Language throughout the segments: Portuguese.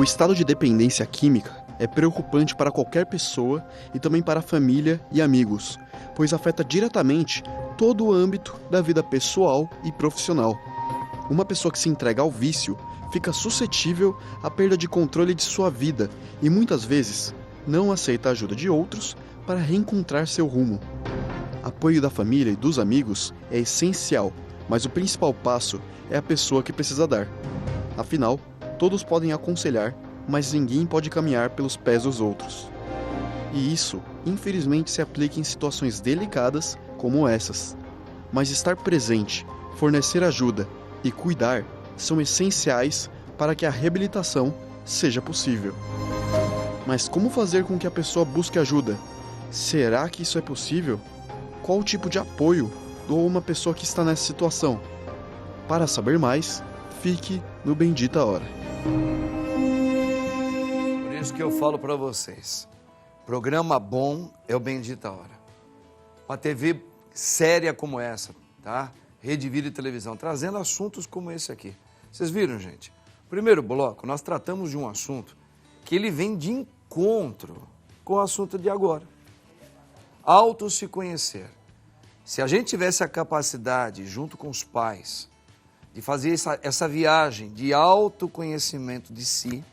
O estado de dependência química é preocupante para qualquer pessoa e também para a família e amigos, pois afeta diretamente todo o âmbito da vida pessoal e profissional. Uma pessoa que se entrega ao vício fica suscetível à perda de controle de sua vida e muitas vezes não aceita a ajuda de outros para reencontrar seu rumo. Apoio da família e dos amigos é essencial, mas o principal passo é a pessoa que precisa dar. Afinal, todos podem aconselhar, mas ninguém pode caminhar pelos pés dos outros. E isso, infelizmente, se aplica em situações delicadas como essas. Mas estar presente, fornecer ajuda e cuidar são essenciais para que a reabilitação seja possível. Mas como fazer com que a pessoa busque ajuda? Será que isso é possível? Qual o tipo de apoio dou a uma pessoa que está nessa situação? Para saber mais, fique no Bendita Hora. Por isso que eu falo para vocês, programa bom é o Bendita Hora. Uma TV séria como essa, tá? Rede Vida e Televisão, trazendo assuntos como esse aqui. Vocês viram, gente? Primeiro bloco, nós tratamos de um assunto que ele vem de encontro com o assunto de agora. Auto se conhecer. Se a gente tivesse a capacidade, junto com os pais, de fazer essa viagem de autoconhecimento de si,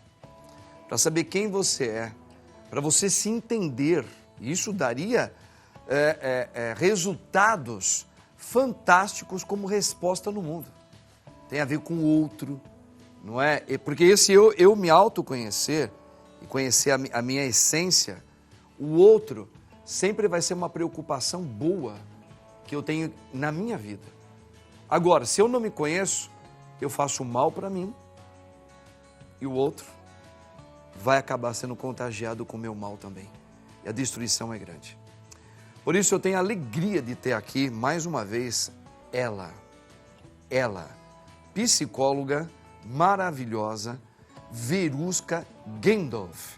para saber quem você é, para você se entender, isso daria resultados fantásticos como resposta no mundo. Tem a ver com o outro, não é? Porque esse eu me autoconhecer e conhecer a minha essência, o outro sempre vai ser uma preocupação boa que eu tenho na minha vida. Agora, se eu não me conheço, eu faço mal para mim e o outro vai acabar sendo contagiado com o meu mal também. E a destruição é grande. Por isso eu tenho a alegria de ter aqui, mais uma vez, ela, psicóloga maravilhosa, Verusca Gendolf,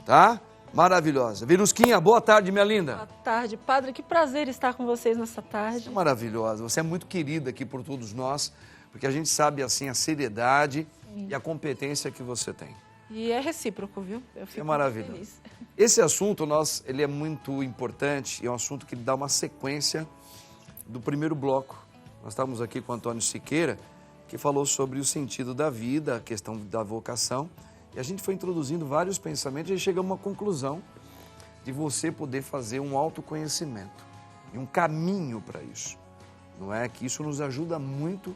tá? Maravilhosa. Verusquinha, boa tarde, minha linda. Boa tarde, padre. Que prazer estar com vocês nessa tarde. Você é maravilhosa. Você é muito querida aqui por todos nós, porque a gente sabe, assim, a seriedade e a competência que você tem. E é recíproco, viu? Eu fico é maravilhoso. muito feliz. Esse assunto, ele é muito importante e é um assunto que dá uma sequência do primeiro bloco. Nós estávamos aqui com o Antônio Siqueira, que falou sobre o sentido da vida, a questão da vocação. E a gente foi introduzindo vários pensamentos e chegamos a uma conclusão de você poder fazer um autoconhecimento e um caminho para isso. Não é que isso nos ajuda muito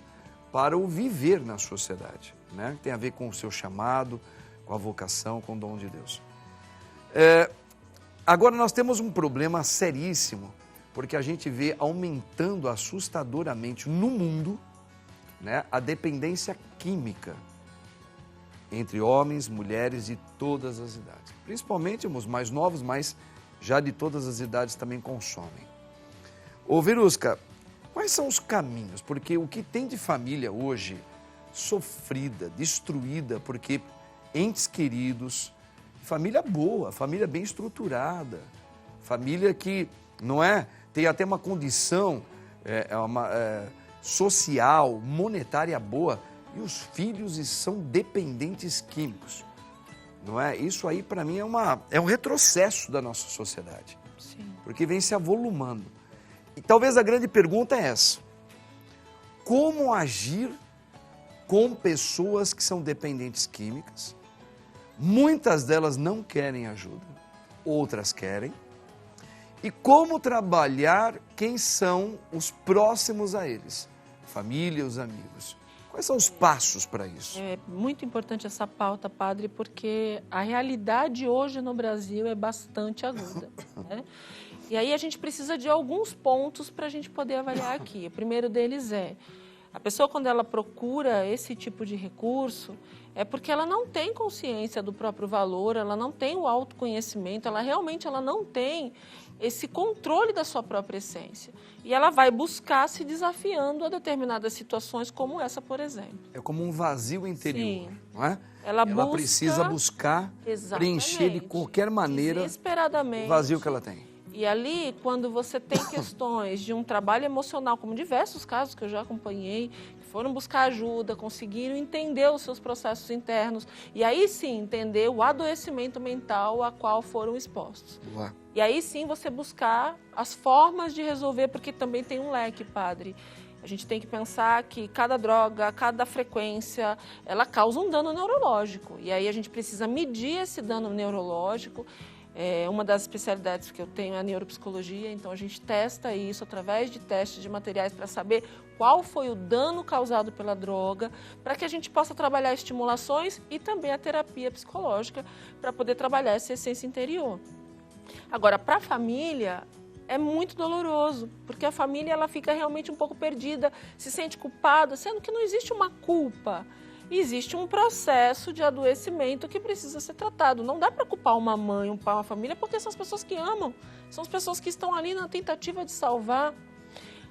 para o viver na sociedade, né? Tem a ver com o seu chamado, com a vocação, com o dom de Deus. Agora nós temos um problema seríssimo, porque a gente vê aumentando assustadoramente no mundo, né, a dependência química entre homens, mulheres de todas as idades. Principalmente os mais novos, mas já de todas as idades também consomem. Ô Verusca, quais são os caminhos? Porque o que tem de família hoje sofrida, destruída, porque entes queridos, família boa, família bem estruturada, família que, não é, tem até uma condição social, monetária boa, e os filhos são dependentes químicos, não é? Isso aí, para mim, é um retrocesso da nossa sociedade. Sim. Porque vem se avolumando. E talvez a grande pergunta é essa: como agir com pessoas que são dependentes químicas? Muitas delas não querem ajuda, outras querem. E como trabalhar quem são os próximos a eles? Família, os amigos. Quais são os passos para isso? É muito importante essa pauta, padre, porque a realidade hoje no Brasil é bastante aguda, né? E aí a gente precisa de alguns pontos para a gente poder avaliar aqui. O primeiro deles é, a pessoa quando ela procura esse tipo de recurso, é porque ela não tem consciência do próprio valor, ela não tem o autoconhecimento, ela não tem esse controle da sua própria essência. E ela vai buscar se desafiando a determinadas situações como essa, por exemplo. É como um vazio interior, Sim. não é? Ela precisa buscar exatamente, preencher de qualquer maneira desesperadamente, o vazio que ela tem. E ali, quando você tem questões de um trabalho emocional, como diversos casos que eu já acompanhei, que foram buscar ajuda, conseguiram entender os seus processos internos, e aí sim entender o adoecimento mental a qual foram expostos. Ué. E aí sim você buscar as formas de resolver, porque também tem um leque, padre. A gente tem que pensar que cada droga, cada frequência, ela causa um dano neurológico. E aí a gente precisa medir esse dano neurológico. Uma das especialidades que eu tenho é a neuropsicologia, então a gente testa isso através de testes de materiais para saber qual foi o dano causado pela droga, para que a gente possa trabalhar estimulações e também a terapia psicológica para poder trabalhar essa essência interior. Agora, para a família, é muito doloroso, porque a família ela fica realmente um pouco perdida, se sente culpada, sendo que não existe uma culpa. Existe um processo de adoecimento que precisa ser tratado. Não dá para culpar uma mãe, um pai, uma família, porque são as pessoas que amam, são as pessoas que estão ali na tentativa de salvar.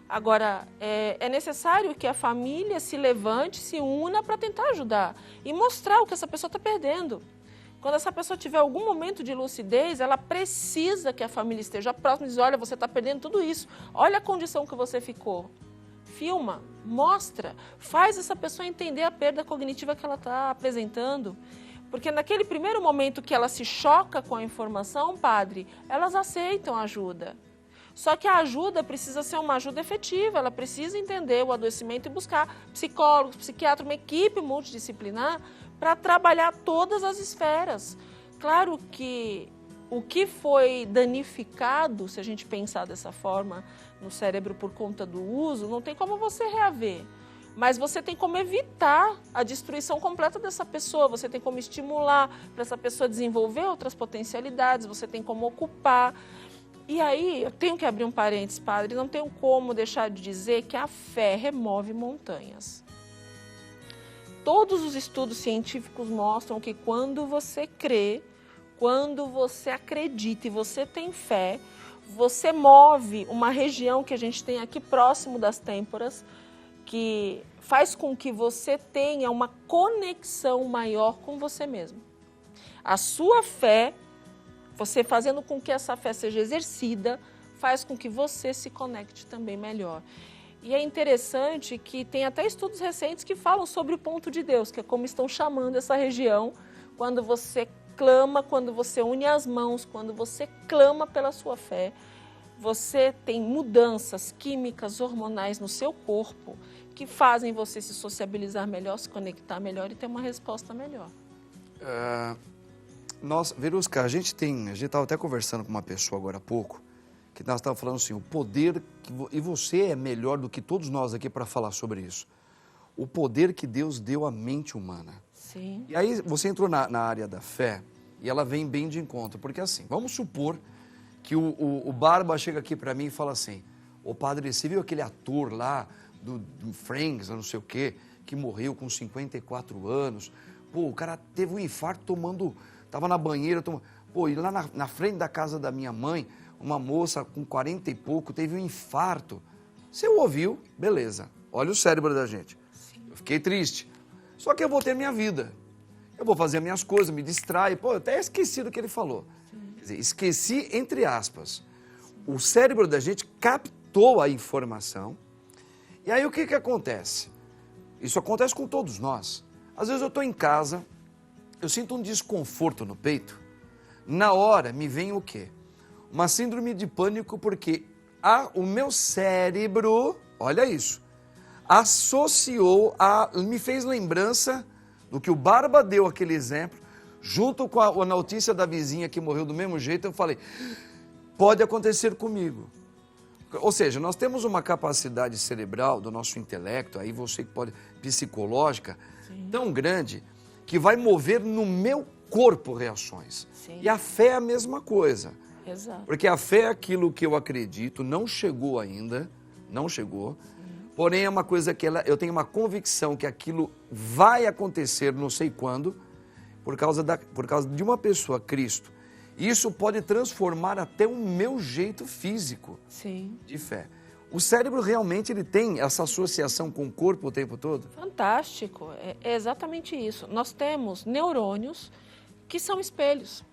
Agora, é necessário que a família se levante, se una para tentar ajudar e mostrar o que essa pessoa está perdendo. Quando essa pessoa tiver algum momento de lucidez, ela precisa que a família esteja próxima e diz, olha, você está perdendo tudo isso, olha a condição que você ficou. Filma, mostra, faz essa pessoa entender a perda cognitiva que ela está apresentando. Porque naquele primeiro momento que ela se choca com a informação, padre, elas aceitam ajuda. Só que a ajuda precisa ser uma ajuda efetiva, ela precisa entender o adoecimento e buscar psicólogos, psiquiatras, uma equipe multidisciplinar para trabalhar todas as esferas. Claro que o que foi danificado, se a gente pensar dessa forma, no cérebro por conta do uso, não tem como você reaver. Mas você tem como evitar a destruição completa dessa pessoa, você tem como estimular para essa pessoa desenvolver outras potencialidades, você tem como ocupar. E aí, eu tenho que abrir um parênteses, padre, não tenho como deixar de dizer que a fé remove montanhas. Todos os estudos científicos mostram que quando você crê, quando você acredita e você tem fé, você move uma região que a gente tem aqui próximo das têmporas, que faz com que você tenha uma conexão maior com você mesmo. A sua fé, você fazendo com que essa fé seja exercida, faz com que você se conecte também melhor. E é interessante que tem até estudos recentes que falam sobre o ponto de Deus, que é como estão chamando essa região quando você clama, quando você une as mãos, quando você clama pela sua fé. Você tem mudanças químicas, hormonais no seu corpo que fazem você se sociabilizar melhor, se conectar melhor e ter uma resposta melhor. Verusca, a gente estava até conversando com uma pessoa agora há pouco, que nós estávamos falando assim, o poder, e você é melhor do que todos nós aqui para falar sobre isso, o poder que Deus deu à mente humana. Sim. E aí você entrou na área da fé e ela vem bem de encontro, porque assim, vamos supor que o Barba chega aqui para mim e fala assim, ô padre, você viu aquele ator lá do Friends, não sei o quê, que morreu com 54 anos, pô, o cara teve um infarto tava na banheira, pô, e lá na frente da casa da minha mãe, uma moça com 40 e pouco teve um infarto. Você ouviu, beleza, olha o cérebro da gente. Sim. Eu fiquei triste, só que eu vou ter minha vida, eu vou fazer minhas coisas, me distrair, pô, eu até esqueci do que ele falou. Quer dizer, esqueci entre aspas. O cérebro da gente captou a informação. E aí o que acontece? Isso acontece com todos nós. Às vezes eu estou em casa, eu sinto um desconforto no peito. Na hora me vem o quê? Uma síndrome de pânico porque o meu cérebro, olha isso, me fez lembrança do que o Barba deu aquele exemplo, junto com a notícia da vizinha que morreu do mesmo jeito, eu falei, pode acontecer comigo. Ou seja, nós temos uma capacidade cerebral do nosso intelecto, aí você pode, psicológica, sim, tão grande, que vai mover no meu corpo reações. Sim. E a fé é a mesma coisa. Exato. Porque a fé é aquilo que eu acredito, não chegou ainda, não chegou, porém é uma coisa que eu tenho uma convicção que aquilo vai acontecer, não sei quando, por causa de uma pessoa, Cristo. Isso pode transformar até o meu jeito físico. Sim. De fé. O cérebro realmente ele tem essa associação com o corpo o tempo todo? Fantástico, é exatamente isso. Nós temos neurônios que são espelhos.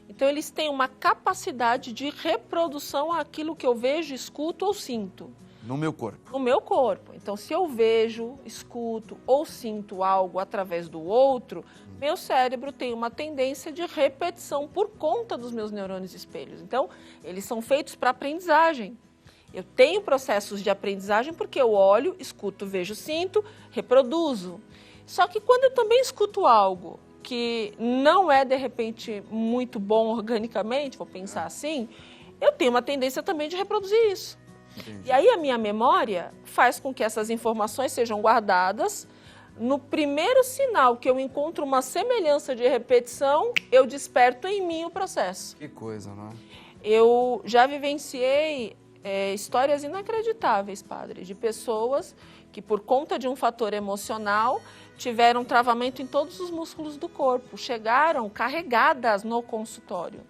Então, eles têm uma capacidade de reprodução àquilo que eu vejo, escuto ou sinto. No meu corpo. No meu corpo. Então, se eu vejo, escuto ou sinto algo através do outro, meu cérebro tem uma tendência de repetição por conta dos meus neurônios espelhos. Então, eles são feitos para aprendizagem. Eu tenho processos de aprendizagem porque eu olho, escuto, vejo, sinto, reproduzo. Só que quando eu também escuto algo que não é, de repente, muito bom organicamente, vou pensar assim, eu tenho uma tendência também de reproduzir isso. Entendi. E aí a minha memória faz com que essas informações sejam guardadas. No primeiro sinal que eu encontro uma semelhança de repetição, eu desperto em mim o processo. Que coisa, não é? Eu já vivenciei histórias inacreditáveis, padre, de pessoas que por conta de um fator emocional tiveram travamento em todos os músculos do corpo, chegaram carregadas no consultório.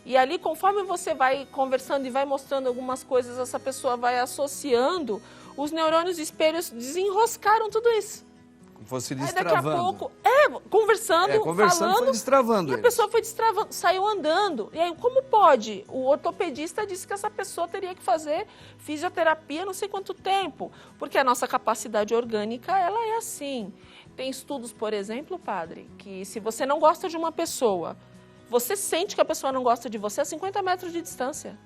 E ali, conforme você vai conversando e vai mostrando algumas coisas, essa pessoa vai associando, os neurônios espelhos desenroscaram tudo isso. Como fosse destravando. destravando. Aí daqui a pouco, conversando, falando, foi destravando e a pessoa foi destravando, saiu andando. E aí, como pode? O ortopedista disse que essa pessoa teria que fazer fisioterapia não sei quanto tempo, porque a nossa capacidade orgânica, ela é assim. Tem estudos, por exemplo, padre, que se você não gosta de uma pessoa, você sente que a pessoa não gosta de você a 50 metros de distância.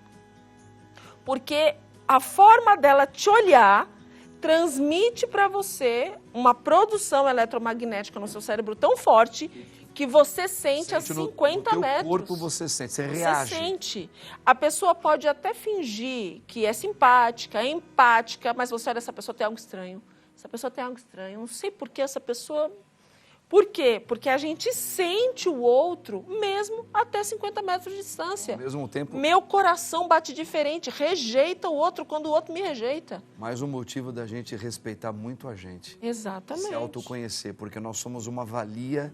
Porque a forma dela te olhar transmite para você uma produção eletromagnética no seu cérebro tão forte que você sente a 50 no metros. No corpo você sente, você reage. Você sente. A pessoa pode até fingir que é simpática, é empática, mas você olha, essa pessoa tem algo estranho. Essa pessoa tem algo estranho. Eu não sei por que essa pessoa... Por quê? Porque a gente sente o outro mesmo até 50 metros de distância. Ao mesmo tempo... Meu coração bate diferente, rejeita o outro quando o outro me rejeita. Mais um motivo da gente respeitar muito a gente. Exatamente. Se autoconhecer, porque nós somos uma valia,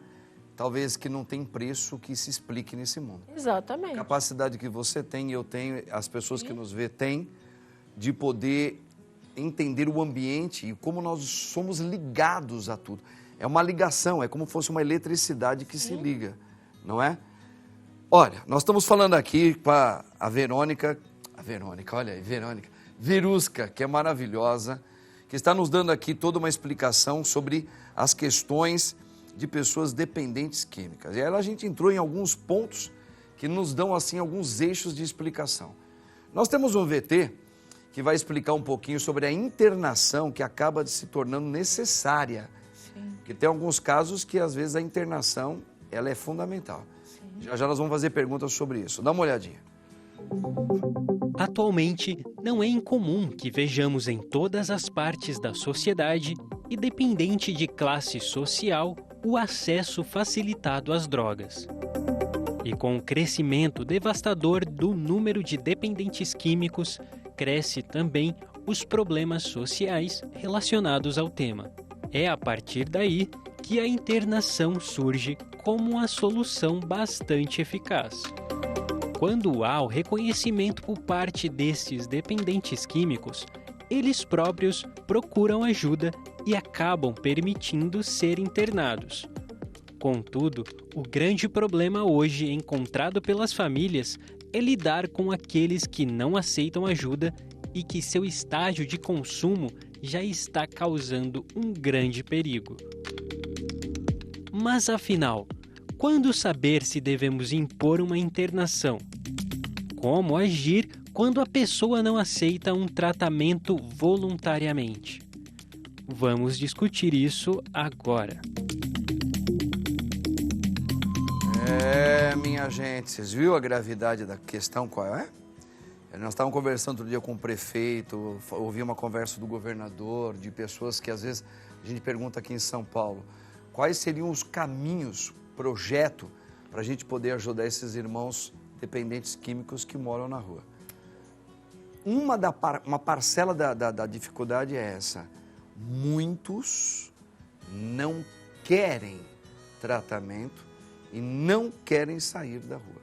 talvez que não tem preço que se explique nesse mundo. Exatamente. A capacidade que você tem, eu tenho, as pessoas que nos vê têm, de poder entender o ambiente e como nós somos ligados a tudo. É uma ligação, é como se fosse uma eletricidade que se liga, não é? Olha, nós estamos falando aqui com a Verônica, olha aí, Verusca, que é maravilhosa, que está nos dando aqui toda uma explicação sobre as questões de pessoas dependentes químicas. E aí a gente entrou em alguns pontos que nos dão, assim, alguns eixos de explicação. Nós temos um VT que vai explicar um pouquinho sobre a internação que acaba se tornando necessária. Porque tem alguns casos que, às vezes, a internação ela é fundamental. Já já nós vamos fazer perguntas sobre isso. Dá uma olhadinha. Atualmente, não é incomum que vejamos em todas as partes da sociedade, independente de classe social, o acesso facilitado às drogas. E com o crescimento devastador do número de dependentes químicos, cresce também os problemas sociais relacionados ao tema. É a partir daí que a internação surge como uma solução bastante eficaz. Quando há o reconhecimento por parte desses dependentes químicos, eles próprios procuram ajuda e acabam permitindo ser internados. Contudo, o grande problema hoje encontrado pelas famílias é lidar com aqueles que não aceitam ajuda e que seu estágio de consumo já está causando um grande perigo. Mas afinal, quando saber se devemos impor uma internação? Como agir quando a pessoa não aceita um tratamento voluntariamente? Vamos discutir isso agora. Minha gente, vocês viram a gravidade da questão qual é? Nós estávamos conversando outro dia com o prefeito, ouvi uma conversa do governador, de pessoas que às vezes a gente pergunta aqui em São Paulo, quais seriam os caminhos, projeto, para a gente poder ajudar esses irmãos dependentes químicos que moram na rua. Uma parcela da dificuldade é essa, muitos não querem tratamento e não querem sair da rua.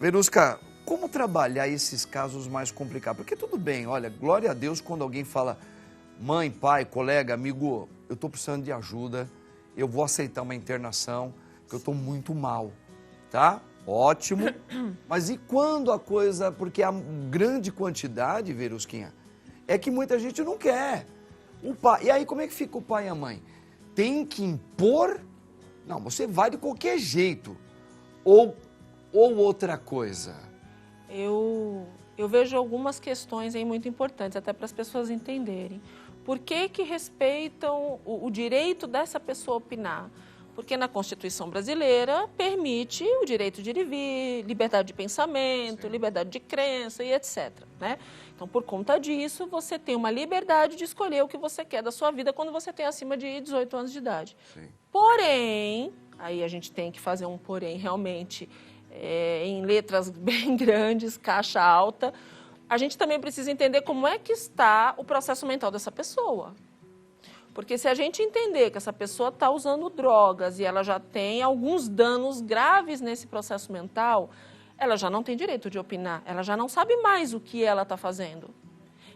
Verusca, como trabalhar esses casos mais complicados? Porque tudo bem, olha, glória a Deus quando alguém fala, mãe, pai, colega, amigo, eu estou precisando de ajuda, eu vou aceitar uma internação, porque eu estou muito mal. tá? Ótimo. Mas e quando a coisa... Porque a grande quantidade, Verusquinha, é que muita gente não quer. O pai, e aí como é que fica o pai e a mãe? Tem que impor? Não, você vai de qualquer jeito. Ou outra coisa? Eu vejo algumas questões aí muito importantes, até para as pessoas entenderem. Por que respeitam o direito dessa pessoa opinar? Porque na Constituição brasileira permite o direito de ir e vir, liberdade de pensamento, sim, liberdade de crença e etc. Né? Então, por conta disso, você tem uma liberdade de escolher o que você quer da sua vida quando você tem acima de 18 anos de idade. Sim. Porém, aí a gente tem que fazer um porém realmente em letras bem grandes, caixa alta, a gente também precisa entender como é que está o processo mental dessa pessoa. Porque se a gente entender que essa pessoa está usando drogas e ela já tem alguns danos graves nesse processo mental, ela já não tem direito de opinar, ela já não sabe mais o que ela está fazendo.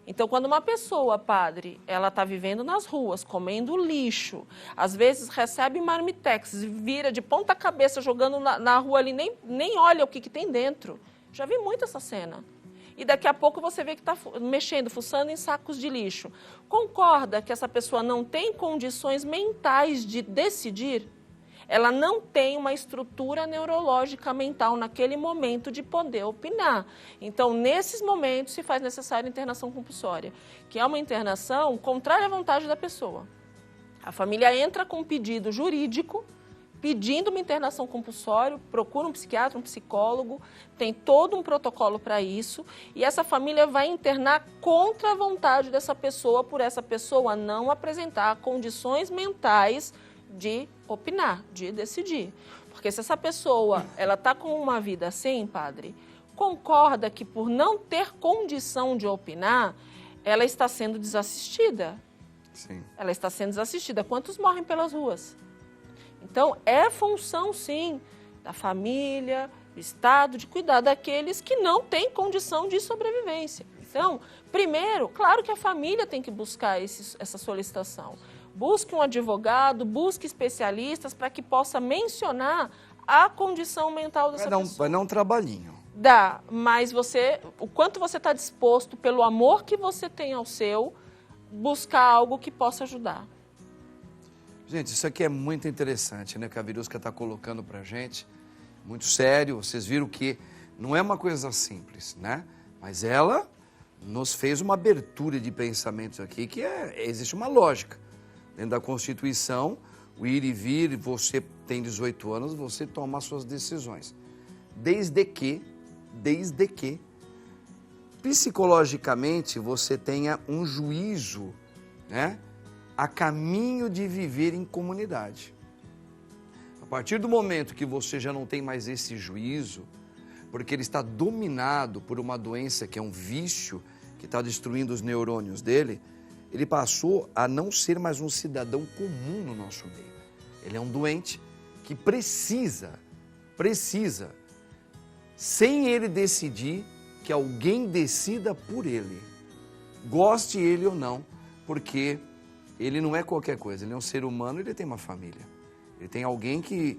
Então, quando uma pessoa, padre, ela está vivendo nas ruas, comendo lixo, às vezes recebe marmitex, vira de ponta cabeça jogando na rua ali, nem olha o que tem dentro. Já vi muito essa cena. E daqui a pouco você vê que está mexendo, fuçando em sacos de lixo. Concorda que essa pessoa não tem condições mentais de decidir? Ela não tem uma estrutura neurológica mental naquele momento de poder opinar. Então, nesses momentos, se faz necessária internação compulsória, que é uma internação contrária à vontade da pessoa. A família entra com um pedido jurídico, pedindo uma internação compulsória, procura um psiquiatra, um psicólogo, tem todo um protocolo para isso, e essa família vai internar contra a vontade dessa pessoa, por essa pessoa não apresentar condições mentais de opinar, de decidir. Porque se essa pessoa ela está com uma vida assim, padre, concorda que por não ter condição de opinar, ela está sendo desassistida. Sim. Ela está sendo desassistida. Quantos morrem pelas ruas? Então, é função, sim, da família, do Estado, de cuidar daqueles que não têm condição de sobrevivência. Então, primeiro, claro que a família tem que buscar essa solicitação. Busque um advogado, busque especialistas para que possa mencionar a condição mental dessa pessoa. Vai dar um trabalhinho. Dá, mas o quanto você está disposto, pelo amor que você tem ao seu, buscar algo que possa ajudar. Gente, isso aqui é muito interessante, né, que a Verusca está colocando para a gente, muito sério. Vocês viram que não é uma coisa simples, né? Mas ela nos fez uma abertura de pensamentos aqui, que existe uma lógica. Dentro da Constituição, o ir e vir, você tem 18 anos, você toma as suas decisões. Desde que, psicologicamente, você tenha um juízo, né? A caminho de viver em comunidade. A partir do momento que você já não tem mais esse juízo, porque ele está dominado por uma doença que é um vício, que está destruindo os neurônios dele, ele passou a não ser mais um cidadão comum no nosso meio. Ele é um doente que precisa, sem ele decidir, que alguém decida por ele. Goste ele ou não, porque ele não é qualquer coisa, ele é um ser humano, ele tem uma família. Ele tem alguém que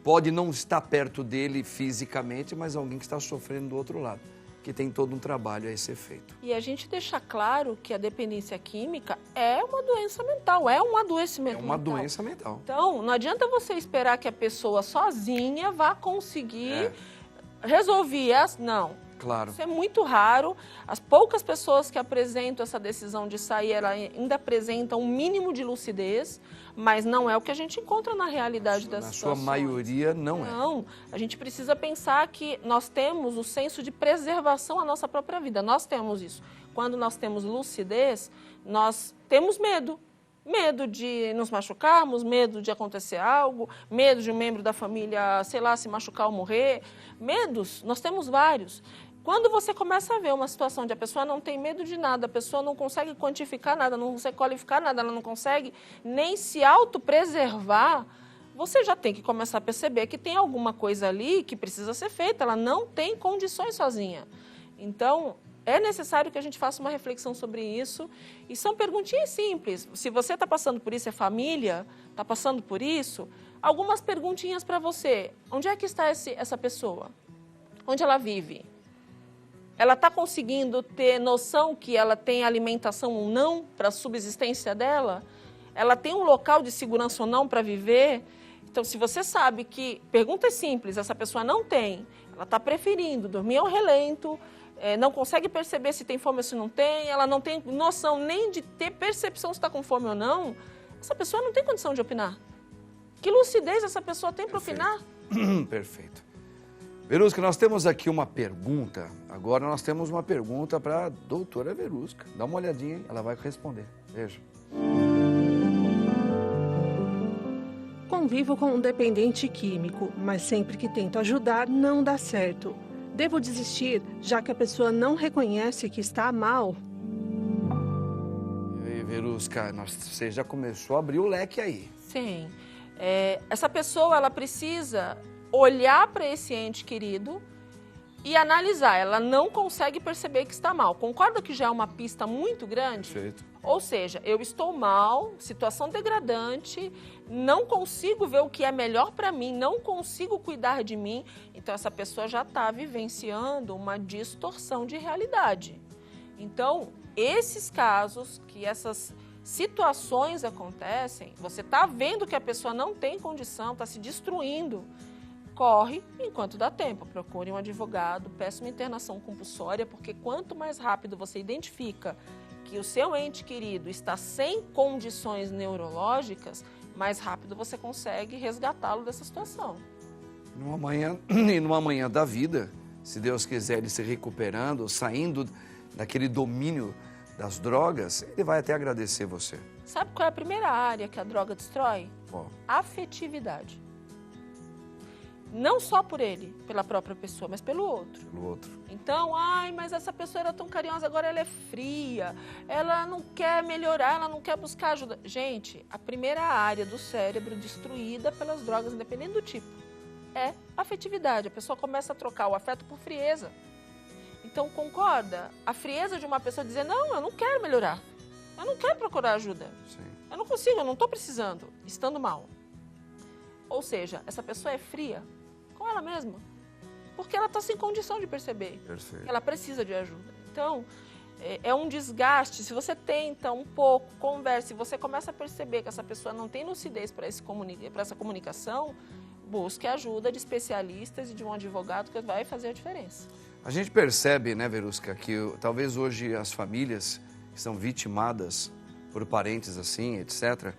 pode não estar perto dele fisicamente, mas alguém que está sofrendo do outro lado, que tem todo um trabalho a ser feito. E a gente deixa claro que a dependência química é uma doença mental, é um adoecimento mental. É uma doença mental. Então, não adianta você esperar que a pessoa sozinha vá conseguir resolver não. Claro. Isso é muito raro. As poucas pessoas que apresentam essa decisão de sair, ela ainda apresentam um mínimo de lucidez, mas não é o que a gente encontra na realidade das situações. Na sua maioria, não é. Não. A gente precisa pensar que nós temos o senso de preservação à nossa própria vida. Nós temos isso. Quando nós temos lucidez, nós temos medo. Medo de nos machucarmos, medo de acontecer algo, medo de um membro da família, sei lá, se machucar ou morrer. Medos, nós temos vários. Quando você começa a ver uma situação onde a pessoa não tem medo de nada, a pessoa não consegue quantificar nada, não consegue qualificar nada, ela não consegue nem se autopreservar, você já tem que começar a perceber que tem alguma coisa ali que precisa ser feita, ela não tem condições sozinha. Então, é necessário que a gente faça uma reflexão sobre isso, e são perguntinhas simples. Se você está passando por isso, é família, está passando por isso, Algumas perguntinhas para você. Onde é que está essa pessoa? Onde ela vive? Ela está conseguindo ter noção que ela tem alimentação ou não para a subsistência dela? Ela tem um local de segurança ou não para viver? Então, se você sabe que, perguntas simples, essa pessoa não tem, ela está preferindo dormir ao relento, não consegue perceber se tem fome ou se não tem, ela não tem noção nem de ter percepção se está com fome ou não, essa pessoa não tem condição de opinar. Que lucidez essa pessoa tem para opinar? Perfeito. Verusca, nós temos aqui uma pergunta. Agora nós temos uma pergunta para a doutora Verusca. Dá uma olhadinha, ela vai responder. Veja. Convivo com um dependente químico, mas sempre que tento ajudar, não dá certo. Devo desistir, já que a pessoa não reconhece que está mal? E aí, Verusca, você já começou a abrir o leque aí. Sim. Essa pessoa, ela precisa olhar para esse ente querido e analisar. Ela não consegue perceber que está mal. Concorda que já é uma pista muito grande? Perfeito. Ou seja, eu estou mal, situação degradante, não consigo ver o que é melhor para mim, não consigo cuidar de mim. Então, essa pessoa já está vivenciando uma distorção de realidade. Então, esses casos, que essas situações acontecem, você está vendo que a pessoa não tem condição, está se destruindo, corre enquanto dá tempo. Procure um advogado, peça uma internação compulsória, porque quanto mais rápido você identifica que o seu ente querido está sem condições neurológicas, mais rápido você consegue resgatá-lo dessa situação. Numa manhã da vida, se Deus quiser ele se recuperando, saindo daquele domínio das drogas, ele vai até agradecer você. Sabe qual é a primeira área que a droga destrói? Qual? Afetividade. Não só por ele, pela própria pessoa, mas pelo outro. Pelo outro. Então, mas essa pessoa era tão carinhosa, agora ela é fria, ela não quer melhorar, ela não quer buscar ajuda. Gente, a primeira área do cérebro destruída pelas drogas, independente do tipo, é afetividade. A pessoa começa a trocar o afeto por frieza. Então, concorda? A frieza de uma pessoa dizer, não, eu não quero melhorar, eu não quero procurar ajuda, Sim. eu não consigo, eu não estou precisando, estando mal. Ou seja, essa pessoa é fria com ela mesma, porque ela está sem condição de perceber. Perfeito. Que ela precisa de ajuda. Então, é um desgaste. Se você tenta um pouco, conversa, e você começa a perceber que essa pessoa não tem lucidez para essa comunicação, busque ajuda de especialistas e de um advogado que vai fazer a diferença. A gente percebe, né, Verusca, que talvez hoje as famílias que são vitimadas por parentes assim, etc.,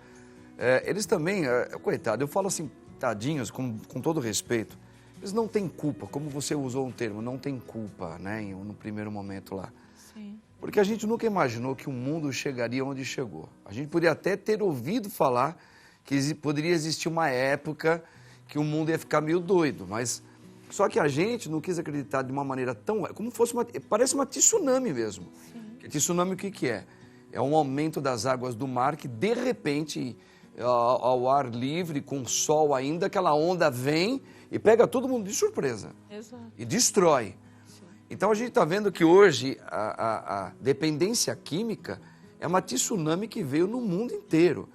eles também, coitado, eu falo assim, tadinhos, com todo respeito, eles não têm culpa, como você usou um termo, não tem culpa, né, no primeiro momento lá. Sim. Porque a gente nunca imaginou que o mundo chegaria onde chegou. A gente poderia até ter ouvido falar que poderia existir uma época que o mundo ia ficar meio doido, mas só que a gente não quis acreditar de uma maneira tão... como fosse parece uma tsunami mesmo. Sim. Tsunami o que é? É um aumento das águas do mar que, de repente, ao ar livre, com sol ainda, aquela onda vem e pega todo mundo de surpresa. Exato. E destrói. Sim. Então, a gente está vendo que hoje a dependência química é uma tsunami que veio no mundo inteiro.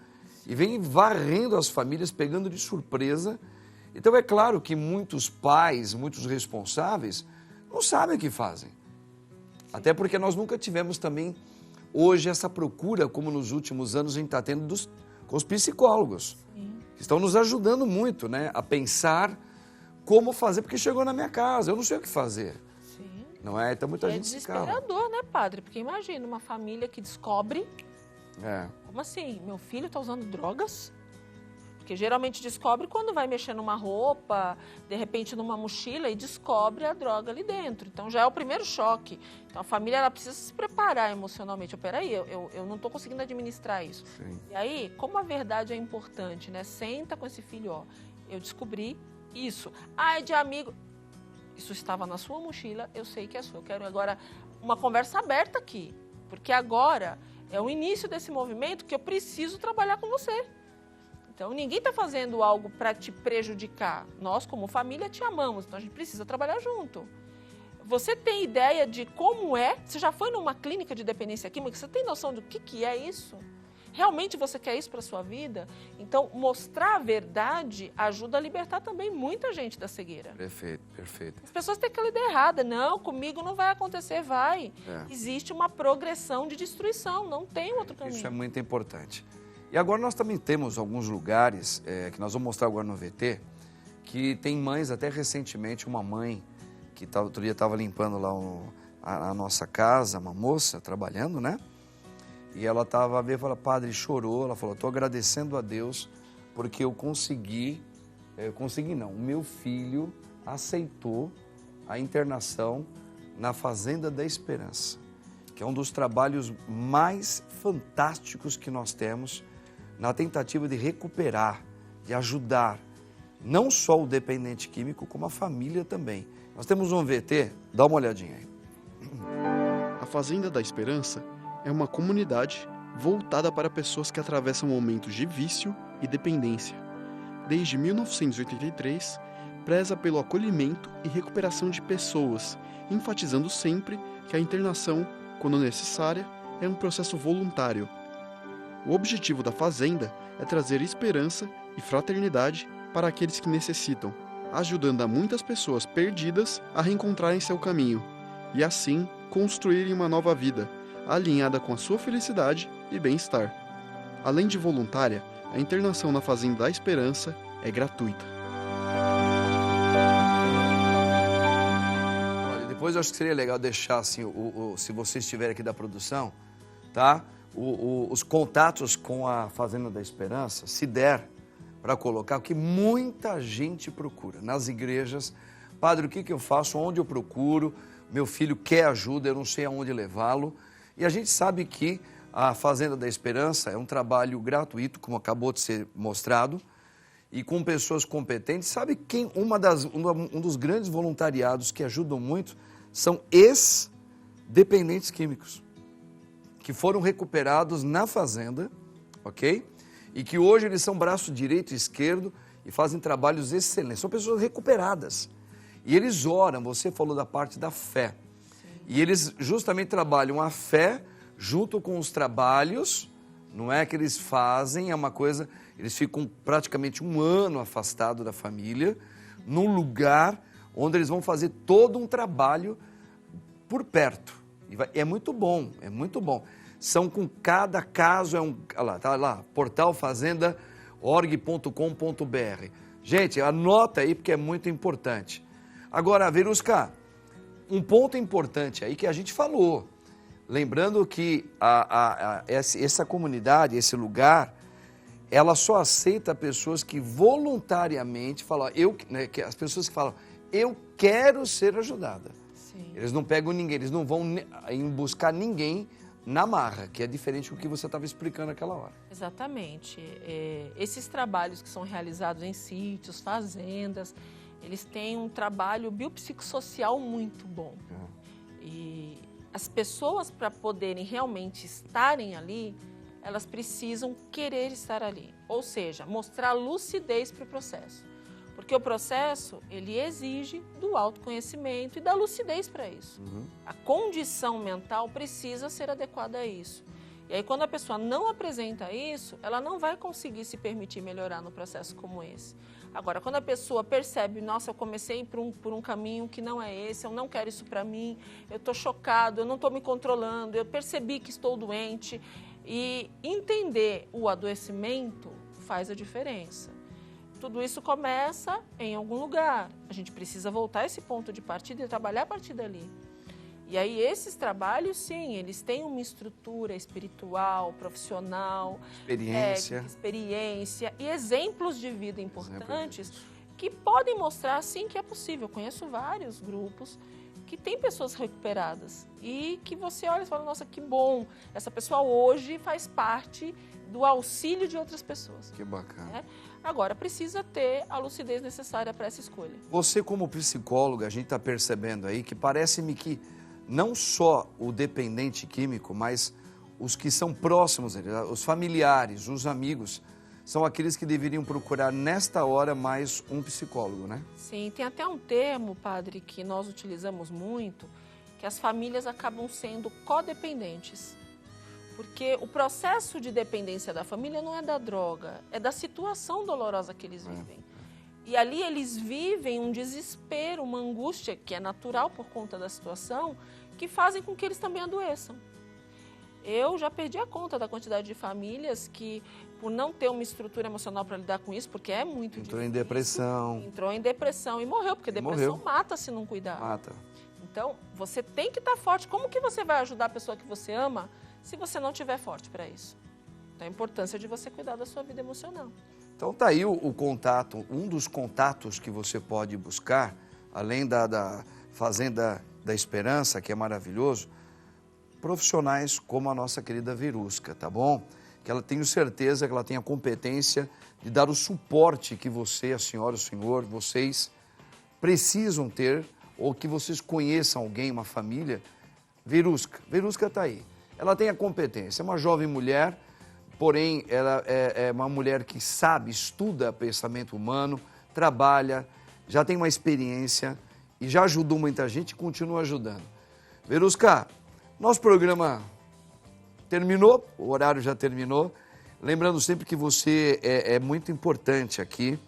E vem varrendo as famílias, pegando de surpresa. Então, é claro que muitos pais, muitos responsáveis, não sabem o que fazem. Sim. Até porque nós nunca tivemos também, hoje, essa procura, como nos últimos anos a gente está tendo com os psicólogos. Sim. Que estão nos ajudando muito, né, a pensar como fazer, porque chegou na minha casa, eu não sei o que fazer. Sim. Não é? Então, muita gente se cala. É desesperador, né, padre? Porque imagina uma família que descobre... Como assim? Meu filho está usando drogas? Porque geralmente descobre quando vai mexer numa roupa, de repente numa mochila e descobre a droga ali dentro. Então já é o primeiro choque. Então a família ela precisa se preparar emocionalmente. Peraí, eu não estou conseguindo administrar isso. Sim. E aí, como a verdade é importante, né? Senta com esse filho, ó. Eu descobri isso. É de amigo. Isso estava na sua mochila, eu sei que é sua. Eu quero agora uma conversa aberta aqui. Porque agora é o início desse movimento que eu preciso trabalhar com você. Então, ninguém está fazendo algo para te prejudicar. Nós, como família, te amamos, então a gente precisa trabalhar junto. Você tem ideia de como é? Você já foi numa clínica de dependência química? Você tem noção do que é isso? Realmente você quer isso para sua vida? Então, mostrar a verdade ajuda a libertar também muita gente da cegueira. Perfeito, perfeito. As pessoas têm aquela ideia errada. Não, comigo não vai acontecer, vai. É. Existe uma progressão de destruição, não tem outro caminho. Isso é muito importante. E agora nós também temos alguns lugares, que nós vamos mostrar agora no VT, que tem mães, até recentemente, uma mãe que outro dia estava limpando lá a nossa casa, uma moça trabalhando, né? E ela estava a ver, falou, padre, chorou, ela falou, estou agradecendo a Deus porque eu consegui não, o meu filho aceitou a internação na Fazenda da Esperança, que é um dos trabalhos mais fantásticos que nós temos na tentativa de recuperar, de ajudar, não só o dependente químico, como a família também. Nós temos um VT, dá uma olhadinha aí. A Fazenda da Esperança é uma comunidade voltada para pessoas que atravessam momentos de vício e dependência. Desde 1983, preza pelo acolhimento e recuperação de pessoas, enfatizando sempre que a internação, quando necessária, é um processo voluntário. O objetivo da Fazenda é trazer esperança e fraternidade para aqueles que necessitam, ajudando a muitas pessoas perdidas a reencontrarem seu caminho e, assim, construírem uma nova vida, alinhada com a sua felicidade e bem-estar. Além de voluntária, a internação na Fazenda da Esperança é gratuita. Olha, depois eu acho que seria legal deixar, assim, se você estiver aqui da produção, tá? Os contatos com a Fazenda da Esperança, se der para colocar, o que muita gente procura nas igrejas. Padre, o que eu faço? Onde eu procuro? Meu filho quer ajuda, eu não sei aonde levá-lo. E a gente sabe que a Fazenda da Esperança é um trabalho gratuito, como acabou de ser mostrado, e com pessoas competentes. Sabe quem? Um dos grandes voluntariados que ajudam muito são ex-dependentes químicos, que foram recuperados na Fazenda, ok? E que hoje eles são braço direito e esquerdo e fazem trabalhos excelentes. São pessoas recuperadas. E eles oram, você falou da parte da fé. E eles justamente trabalham a fé junto com os trabalhos, não é que eles fazem, é uma coisa, eles ficam praticamente um ano afastados da família, num lugar onde eles vão fazer todo um trabalho por perto. E é muito bom, é muito bom. São com cada caso, olha lá, tá lá, portalfazenda.org.com.br. Gente, anota aí porque é muito importante. Agora, Verusca, um ponto importante aí que a gente falou, lembrando que essa comunidade, esse lugar, ela só aceita pessoas que voluntariamente falam, as pessoas que falam, eu quero ser ajudada. Sim. Eles não pegam ninguém, eles não vão buscar ninguém na marra, que é diferente do que você estava explicando naquela hora. Exatamente. Esses trabalhos que são realizados em sítios, fazendas, eles têm um trabalho biopsicossocial muito bom. E as pessoas, para poderem realmente estarem ali, elas precisam querer estar ali. Ou seja, mostrar lucidez para o processo. Porque o processo, ele exige do autoconhecimento e da lucidez para isso. A condição mental precisa ser adequada a isso. E aí, quando a pessoa não apresenta isso, ela não vai conseguir se permitir melhorar no processo como esse. Agora, quando a pessoa percebe, nossa, eu comecei por um caminho que não é esse, eu não quero isso para mim, eu estou chocado, eu não estou me controlando, eu percebi que estou doente. E entender o adoecimento faz a diferença. Tudo isso começa em algum lugar. A gente precisa voltar a esse ponto de partida e trabalhar a partir dali. E aí esses trabalhos, sim, eles têm uma estrutura espiritual, profissional, experiência e exemplos de vida importantes que podem mostrar, sim, que é possível. Eu conheço vários grupos que têm pessoas recuperadas e que você olha e fala, nossa, que bom, essa pessoa hoje faz parte do auxílio de outras pessoas. Que bacana. Né? Agora, precisa ter a lucidez necessária para essa escolha. Você, como psicóloga, a gente está percebendo aí que parece-me que não só o dependente químico, mas os que são próximos, os familiares, os amigos, são aqueles que deveriam procurar nesta hora mais um psicólogo, né? Sim, tem até um termo, padre, que nós utilizamos muito, que as famílias acabam sendo codependentes. Porque o processo de dependência da família não é da droga, é da situação dolorosa que eles vivem. E ali eles vivem um desespero, uma angústia que é natural por conta da situação, que fazem com que eles também adoeçam. Eu já perdi a conta da quantidade de famílias que, por não ter uma estrutura emocional para lidar com isso, porque é muito difícil. Entrou em depressão. Entrou em depressão e morreu, porque depressão mata se não cuidar. Mata. Então, você tem que estar forte. Como que você vai ajudar a pessoa que você ama se você não estiver forte para isso? Então, a importância de você cuidar da sua vida emocional. Então tá aí o contato, um dos contatos que você pode buscar, além da Fazenda da Esperança, que é maravilhoso, profissionais como a nossa querida Verusca, tá bom? Que ela tenho certeza que ela tem a competência de dar o suporte que você, a senhora, o senhor, vocês precisam ter, ou que vocês conheçam alguém, uma família. Verusca tá aí. Ela tem a competência, é uma jovem mulher, porém ela é uma mulher que sabe, estuda pensamento humano, trabalha, já tem uma experiência e já ajudou muita gente e continua ajudando. Verusca, nosso programa terminou, o horário já terminou. Lembrando sempre que você é muito importante aqui,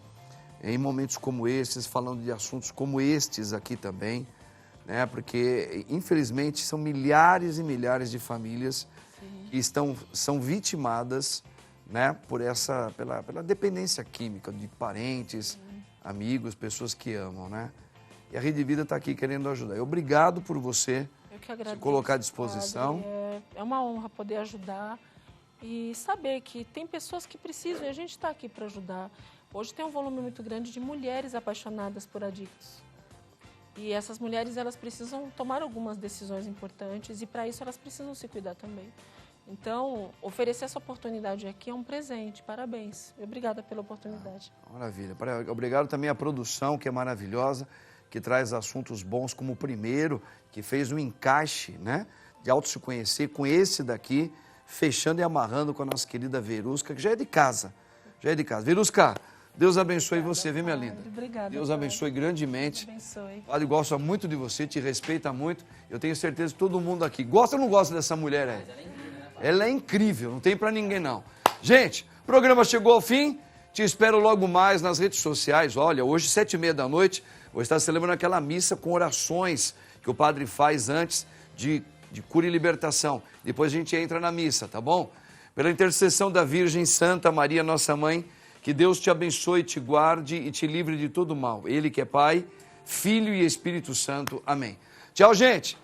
em momentos como esses, falando de assuntos como estes aqui também, né? Porque, infelizmente, são milhares e milhares de famílias que são vitimadas, né, pela dependência química de parentes, amigos, pessoas que amam, né? E a Rede Vida está aqui querendo ajudar. Obrigado por você se colocar à disposição. É uma honra poder ajudar e saber que tem pessoas que precisam e a gente está aqui para ajudar. Hoje tem um volume muito grande de mulheres apaixonadas por adictos. E essas mulheres, elas precisam tomar algumas decisões importantes e para isso elas precisam se cuidar também. Então, oferecer essa oportunidade aqui é um presente. Parabéns. Obrigada pela oportunidade. Maravilha. Obrigado também à produção, que é maravilhosa, que traz assuntos bons, como o primeiro, que fez um encaixe, né, de auto se conhecer com esse daqui, fechando e amarrando com a nossa querida Verusca, que já é de casa. Já é de casa. Verusca, Deus abençoe você, viu, minha linda? Obrigada. Deus abençoe grandemente. Deus abençoe. O padre gosta muito de você, te respeita muito. Eu tenho certeza que todo mundo aqui gosta ou não gosta dessa mulher aí? Ela é incrível, não tem pra ninguém não. Gente, o programa chegou ao fim. Te espero logo mais nas redes sociais. Olha, hoje, 7h30 da noite, vou estar celebrando aquela missa com orações que o padre faz antes de cura e libertação. Depois a gente entra na missa, tá bom? Pela intercessão da Virgem Santa Maria, nossa mãe, que Deus te abençoe, te guarde e te livre de todo mal. Ele que é Pai, Filho e Espírito Santo. Amém. Tchau, gente.